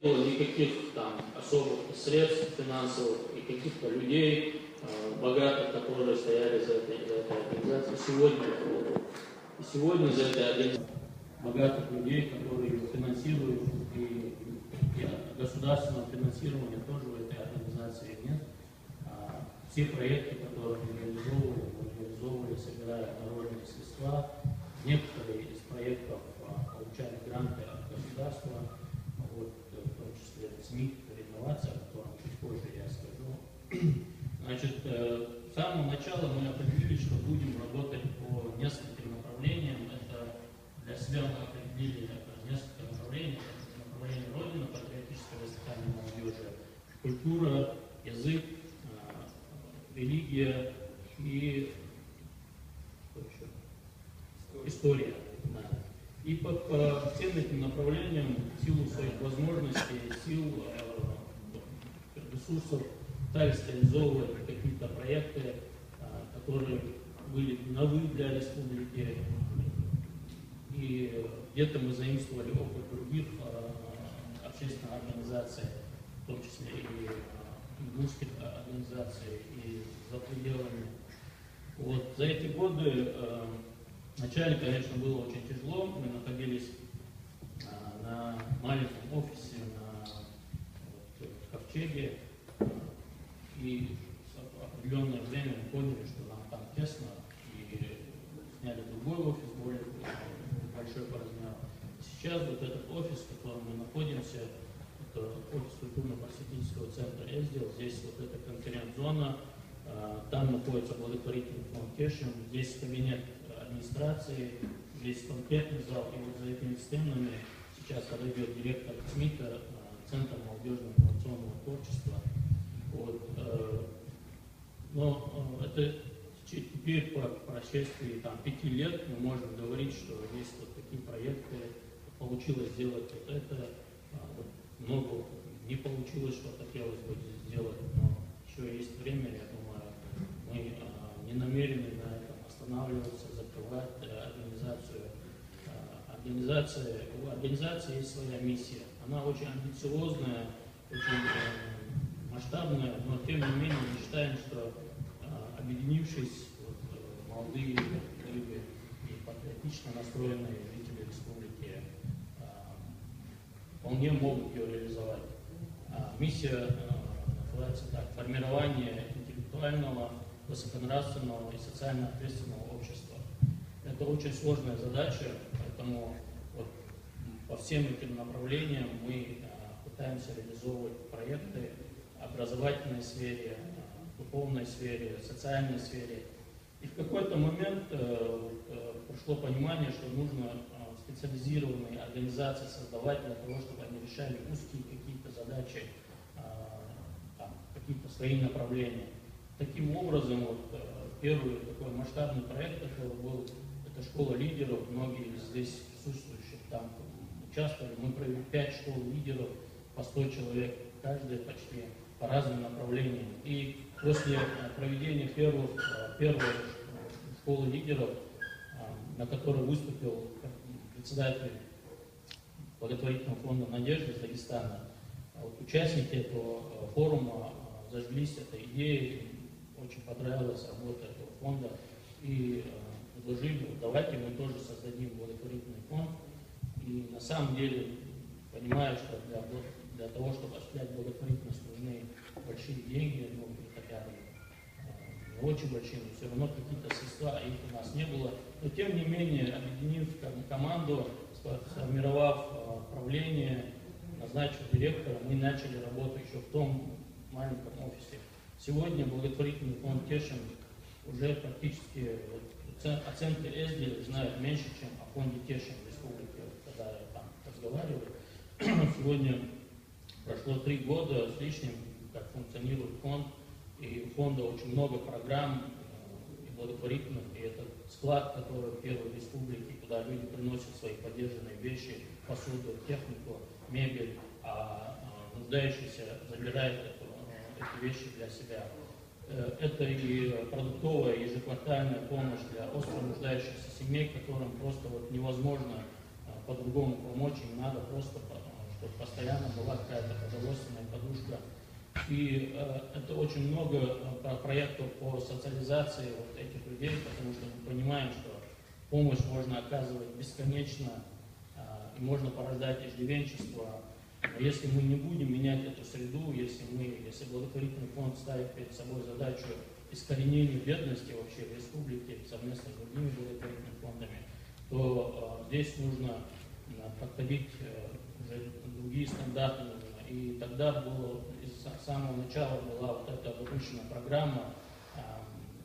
было никаких там особых средств финансовых и каких-то людей, богатых, которые стояли за этой организацией. Сегодня за этой организацией богатых людей, которые ее финансируют, и государственного финансирования тоже в этой организации нет. Все проекты, которые мы реализовывали, собирая народные средства. Некоторые из проектов получали гранты от государства, вот, в том числе СМИ, реновация, о котором чуть позже я скажу. Значит, с самого начала мы определили, что будем работать по нескольким направлениям. Это для себя мы определили несколько направлений. Это направление Родина, патриотическое воспитание молодежи, культура, язык, религия и история. Да. И по всем этим направлениям, в силу своих возможностей, сил, ресурсов, пытались реализовывать какие-то проекты, которые были новы для республики. И где-то мы заимствовали опыт других общественных организаций, в том числе и индусских организаций, и за пределами. Вот. За эти годы вначале, конечно, было очень тяжело. Мы находились на маленьком офисе в Ковчеге, и в определенное время мы поняли, что нам там тесно, и сняли другой офис, более большой по размеру. Сейчас вот этот офис, в котором мы находимся, это офис культурно-просветительского центра «Эздел», здесь вот эта конференц-зона, там находится благотворительный фонд Кешем, здесь кабинет администрации, здесь конкретный зал, и вот за этими стенами сейчас подойдет директор ЦМИТа, Центра молодежного инновационного творчества. Вот, но это теперь по прошествии 5 лет мы можем говорить, что есть вот такие проекты, получилось сделать вот это, много не получилось, что хотелось бы сделать, но еще есть время, я думаю, мы не намерены на этом останавливаться, закрывать организацию. У организации есть своя миссия. Она очень амбициозная, очень масштабная, но тем не менее мы считаем, что объединившись, молодые люди и патриотично настроенные жители республики вполне могут ее реализовать. Миссия называется так: формирование интеллектуального, высоконравственного и социально ответственного общества. Это очень сложная задача, поэтому вот по всем этим направлениям мы пытаемся реализовывать проекты в образовательной сфере, духовной сфере, социальной сфере. И в какой-то момент пришло понимание, что нужно специализированные организации создавать для того, чтобы они решали узкие какие-то задачи, какие-то свои направления. Таким образом, первый такой масштабный проект это школа лидеров. Многие из здесь присутствующих там участвовали. Мы провели 5 школ лидеров, по 100 человек, каждая почти по разным направлениям. И после проведения первой школы лидеров, на которой выступил председатель благотворительного фонда «Надежда» из Дагестана, участники этого форума зажглись этой идеей, очень понравилась работа этого фонда и предложили, давайте мы тоже создадим благотворительный фонд. И на самом деле, понимая, что для того, чтобы осуществлять благотворительность, нужны большие деньги, хотя бы не очень большие, но все равно какие-то средства, их у нас не было. Но тем не менее, объединив команду, сформировав правление, назначив директора, мы начали работу еще в том маленьком офисе. Сегодня благотворительный фонд Кешем уже практически о центре Эздел знают меньше, чем о фонде Кешем в республике, когда я там разговаривал. Сегодня прошло 3 года с лишним, как функционирует фонд, и у фонда очень много программ и благотворительных, и это склад, который в первой республике, куда люди приносят свои подержанные вещи, посуду, технику, мебель, а нуждающиеся забирают эти вещи для себя. Это и продуктовая ежеквартальная помощь для остро нуждающихся семей, которым просто невозможно по-другому помочь, им надо просто чтобы постоянно была какая-то продовольственная подушка. И это очень много проектов по социализации вот этих людей, потому что мы понимаем, что помощь можно оказывать бесконечно, и можно порождать иждивенчество. Но если мы не будем менять эту среду, если благотворительный фонд ставит перед собой задачу искоренения бедности вообще в республике совместно с другими благотворительными фондами, то здесь нужно подходить уже другие стандарты. И тогда было, с самого начала была вот эта выпущена программа,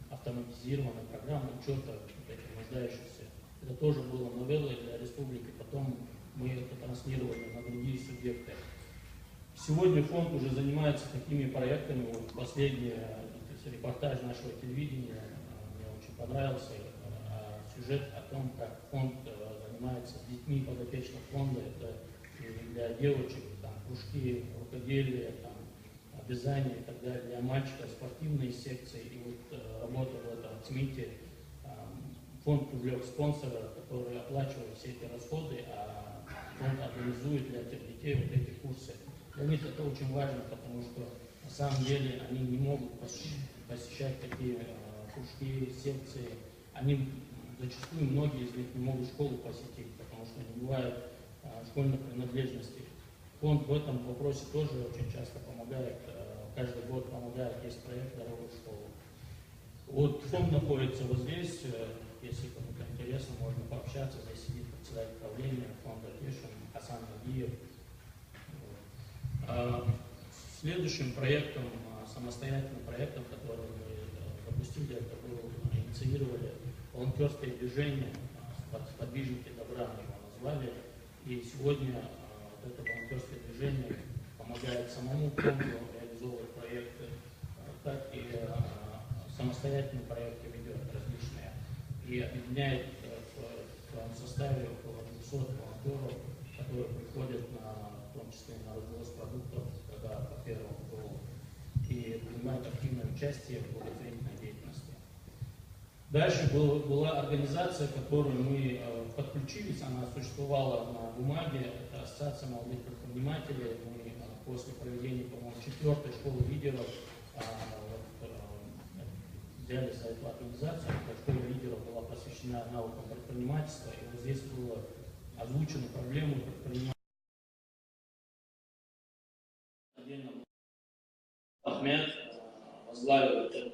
автоматизированная программа учета этих нуждающихся. Это тоже было новеллой для республики, потом мы это транслировали на другие субъекты. Сегодня фонд уже занимается такими проектами. Вот последний репортаж нашего телевидения мне очень понравился. Сюжет о том, как фонд занимается с детьми подопечных фонда. Это для девочек там, кружки рукоделия, там, вязание и так далее. Для мальчиков спортивные секции. И вот работа в этом ЦМИТе. Фонд привлек спонсора, который оплачивает все эти расходы, а фонд организует для этих детей вот эти курсы. Для них это очень важно, потому что на самом деле они не могут посещать такие кружки, секции. Они зачастую, многие из них не могут школу посетить, потому что не бывает школьных принадлежностей. Фонд в этом вопросе тоже очень часто помогает, каждый год помогает, есть проект «Дорога в школу». Вот фонд находится вот здесь, если кому-то интересно, можно пообщаться, здесь сидит председатель правления фонда Тешин Хасан Нагиев. Следующим проектом, самостоятельным проектом, который мы запустили, это было, инициировали волонтерское движение, сподвижники добра мы его назвали. И сегодня вот это волонтерское движение помогает самому фонду реализовывать проекты, так и самостоятельные проекты ведет различные и объединяет в своем составе около 200 волонтеров, которые приходят в том числе на развоз продуктов, когда по первому кругу, и принимают активное участие в благотворительной деятельности. Дальше была организация, которую мы подключились, она существовала на бумаге, это Ассоциация молодых предпринимателей. Мы после проведения, по-моему, 4-й школы лидеров взяли за эту организацию. Эта школа лидеров была посвящена навыкам предпринимательства, и вот здесь было озвучено проблему предпринимательства. Ахмед возглавил эту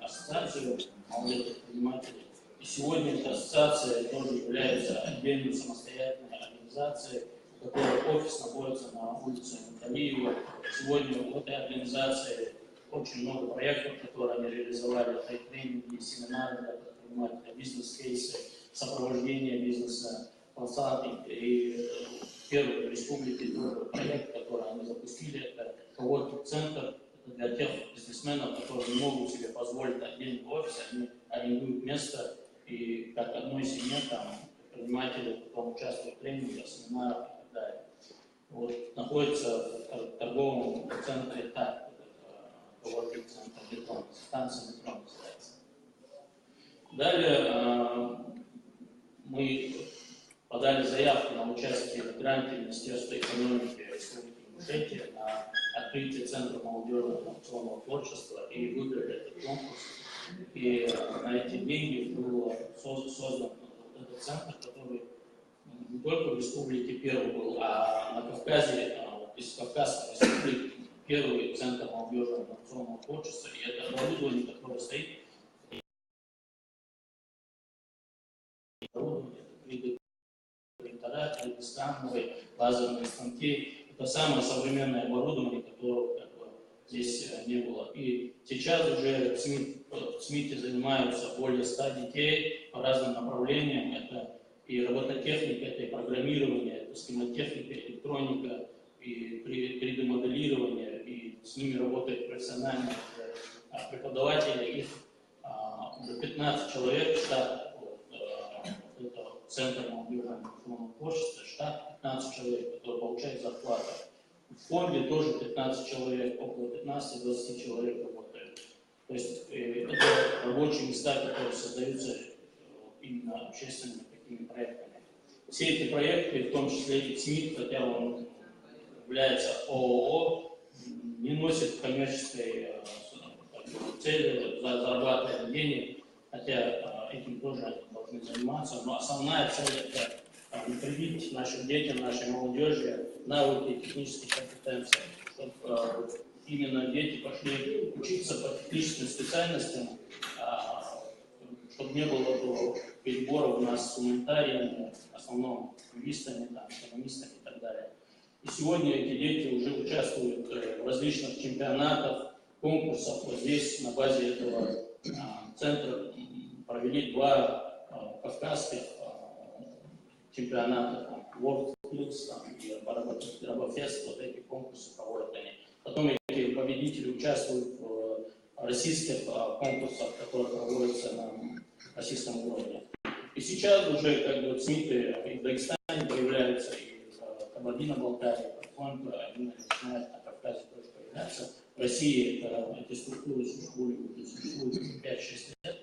ассоциацию молодых предпринимателей. И сегодня эта ассоциация тоже является отдельной самостоятельной организацией, у которой офис находится на улице Муталиева. Сегодня в этой организации очень много проектов, которые они реализовали, тренинги, семинары для предпринимателей, бизнес-кейсы, сопровождение бизнеса, консалтинг. И первый в республике тоже проект, который они запустили, это коворкинг-центр. Это для тех бизнесменов, которые не могут себе позволить отдельный офис, они арендуют место, и как одной семье там предприниматели потом участвуют в тренингах, семинарах и так далее. Вот, находится в торговом центре ТАК, коворкинг-центр «Метро», станция метро называется. Далее мы подали заявку на участие в гранте Министерства экономики Республики Ингушетия на открытие Центра молодежного инновационного творчества и выиграли этот конкурс. И на эти деньги был создан этот центр, который не только в Республике первый был, а на Кавказе, из Кавказской республики, первый центр молодежного инновационного творчества. И это оборудование, которое стоит, принтера, 3D-скановые, лазерные станки. Это самое современное оборудование, которого здесь не было. И сейчас уже в СМИТе занимаются более 100 детей по разным направлениям. Это и робототехника, это и программирование, это схемотехника, электроника, и 3D-моделирование, и с ними работают профессиональные преподаватели. Их уже 15 человек в штат. Это Центр молодежного инновационного творчества, штат 15 человек, которые получают зарплату. В фонде тоже 15 человек, около 15-20 человек работают. То есть это рабочие места, которые создаются именно общественными такими проектами. все эти проекты, в том числе и ЦМИД, хотя он является ООО, не носит коммерческой цели зарабатывания денег, хотя этим тоже должны заниматься, но основная цель – это привить нашим детям, нашей молодежи навыки и технические компетенции, чтобы именно дети пошли учиться по техническим специальностям, чтобы не было переборов у нас с гуманитариями, в основном юристами, экономистами и так далее. И сегодня эти дети уже участвуют в различных чемпионатах, конкурсах. Вот здесь на базе этого центра провели 2 кавказских чемпионата, World Skills и Робофест, вот эти конкурсы проводят они. Потом эти победители участвуют в российских конкурсах, которые проводятся на российском уровне. И сейчас уже как бы ЦМИТы и в Дагестане появляются, и в Кабардино-Балкарии, потихоньку они начинают на Кавказе тоже появляться. В России эти структуры существуют 5-6 лет.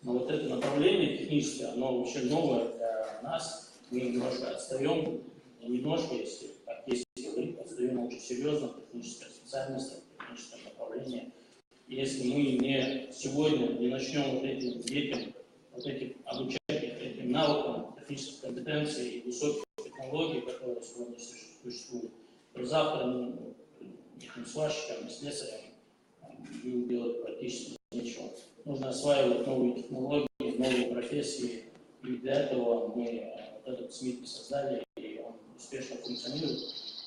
Но вот это направление техническое, оно вообще новое для нас. Мы немножко отстаем, немножко, если так есть говорить, отстаем очень серьезно в технической специальности, в техническом направлении. И если мы не сегодня не начнем вот этим детям, вот этим обучать этим навыкам, технической компетенции и высоких технологий, которые сегодня существуют, то завтра этим сварщикам и слесарям им делать практически нечего. Нужно осваивать новые технологии, новые профессии. И для этого мы вот этот СМИ создали, и он успешно функционирует.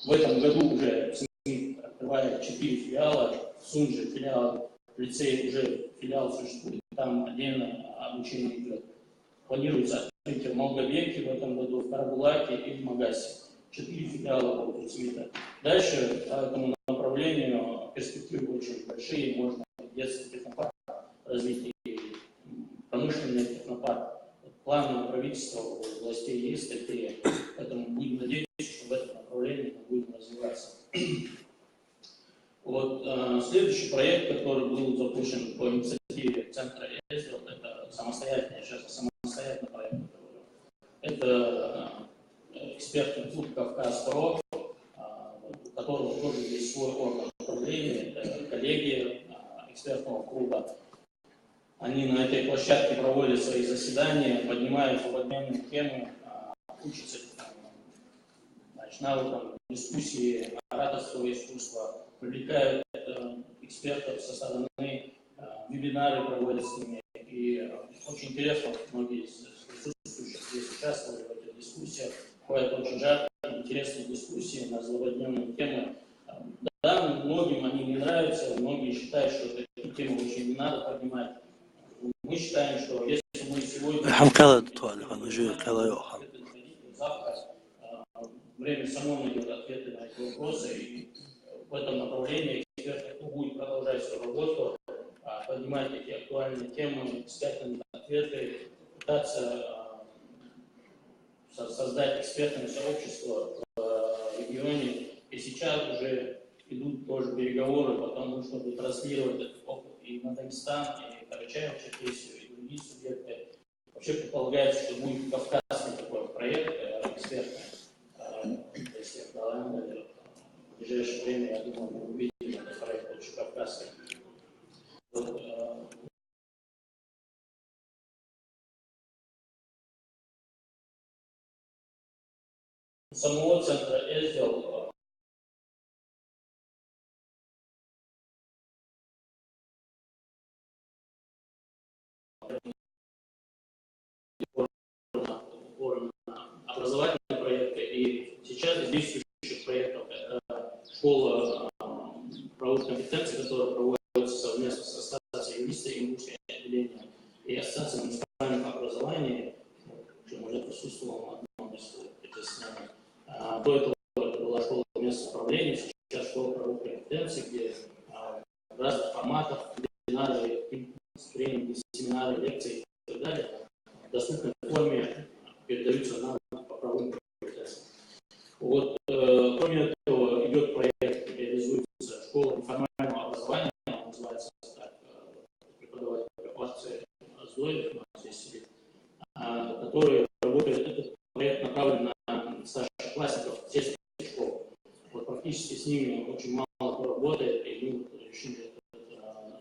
В этом году уже СМИ открывает 4 филиала. В Сунже филиал, в лицее уже филиал существует, там отдельно обучение идет. Планируется открытие в Малгобеке в этом году, в Карабулаке и в Магасе. 4 филиала будут СМИ. Дальше по этому направлению перспективы очень большие. Можно детский технопарк развить и промышленный технопарк. Планы правительства у властей есть такие, поэтому будем надеяться, что в этом направлении мы будем развиваться. Вот, следующий проект, который был запущен по инициативе Центра ЕСДО, это самостоятельный проект. Это экспертный клуб «Кавказ-Про», у которого тоже есть свой орган управления, это коллеги экспертного клуба. Они на этой площадке проводят свои заседания, поднимают злободневные темы, учатся навыкам дискуссии, ораторского искусства, привлекают экспертов со стороны, вебинары проводят с ними. И очень интересно, многие из присутствующих здесь участвовали в этих дискуссиях, бывают очень жаркие, интересные дискуссии на злободневные темы. Да, многим они не нравятся, многие считают, что такие темы очень не надо поднимать. Мы считаем, что если мы сегодня завтра время само найдет ответы на эти вопросы, и в этом направлении эксперты будет продолжать свою работу, поднимать эти актуальные темы, искать на них ответы, пытаться создать экспертное сообщество в регионе. И сейчас уже идут тоже переговоры по тому, чтобы транслировать этот опыт и на Дагестан, и Карачаево-Черкесию, и другие субъекты. Вообще предполагается, что будет кавказский такой проект экспертный. Если в ближайшее время, я думаю, мы увидим этот проект очень кавказский. Вот, самого центра ЕСДО образовательные проекты, и сейчас из действующих проектов это школа правовых компетенций, которая проводится совместно с Ассоциацией юристов и индустрии отделения и Ассоциацией муниципальных образований, чем уже присутствовал на одном из этих сменах. До этого это была школа местного управления, сейчас школа правовых компетенций, где в разных форматах, вебинары, тренинги, семинары, лекции и так далее в доступной форме передаются нам по правовым компетенциям. Вот, кроме этого, идет проект, реализуется школа неформального образования, она называется так, преподаватель класса Зоев, у нас здесь сидит, который работает, этот проект направлен на ними очень мало кто работает, и мы решили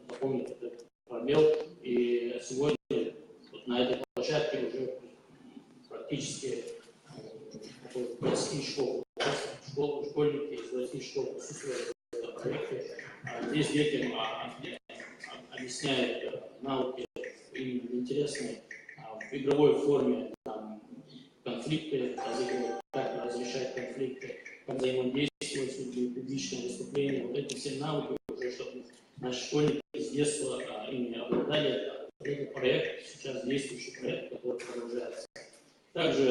дополнить этот пробел. И сегодня вот на этой площадке уже практически 20 школ, школьники из 20 школ присутствуют в этом проекте. Здесь детям объясняют навыки именно интересные, в игровой форме, там, конфликты, как разрешать конфликты, как взаимодействовать с людьми, публичное выступление. Вот эти все навыки уже, чтобы наши школьники с детства ими обладали. Этот проект, сейчас действующий проект, который продолжается. Также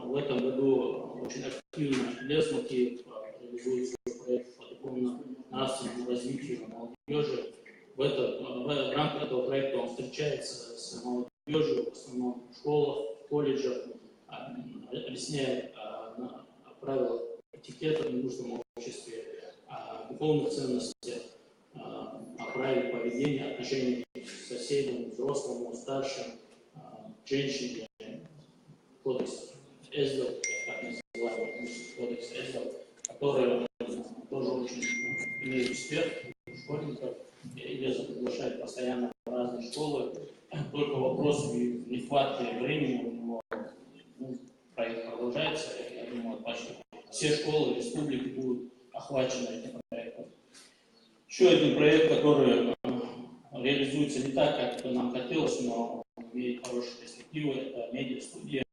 в этом году очень активно Лесмотив реализует свой проект по духовно-нравственному развитию молодежи. В рамках этого проекта он встречается с молодежью, в основном в школах, в колледжах, объясняет правила этикета в нужном обществе, о духовных ценностях, о правиле поведения, отношениях к соседям, взрослому, старшим, женщине. Кодекс ЭСДО, как называемый кодекс ЭСДО, который тоже очень имеет успех у школьников. Лезо приглашает постоянно в разные школы. Только вопрос нехватки времени у него, проект продолжается. Я думаю, почти все школы республики будут охвачены этим проектом. Еще один проект, который реализуется не так, как это нам хотелось, но имеет хорошие перспективы, это медиа-студия.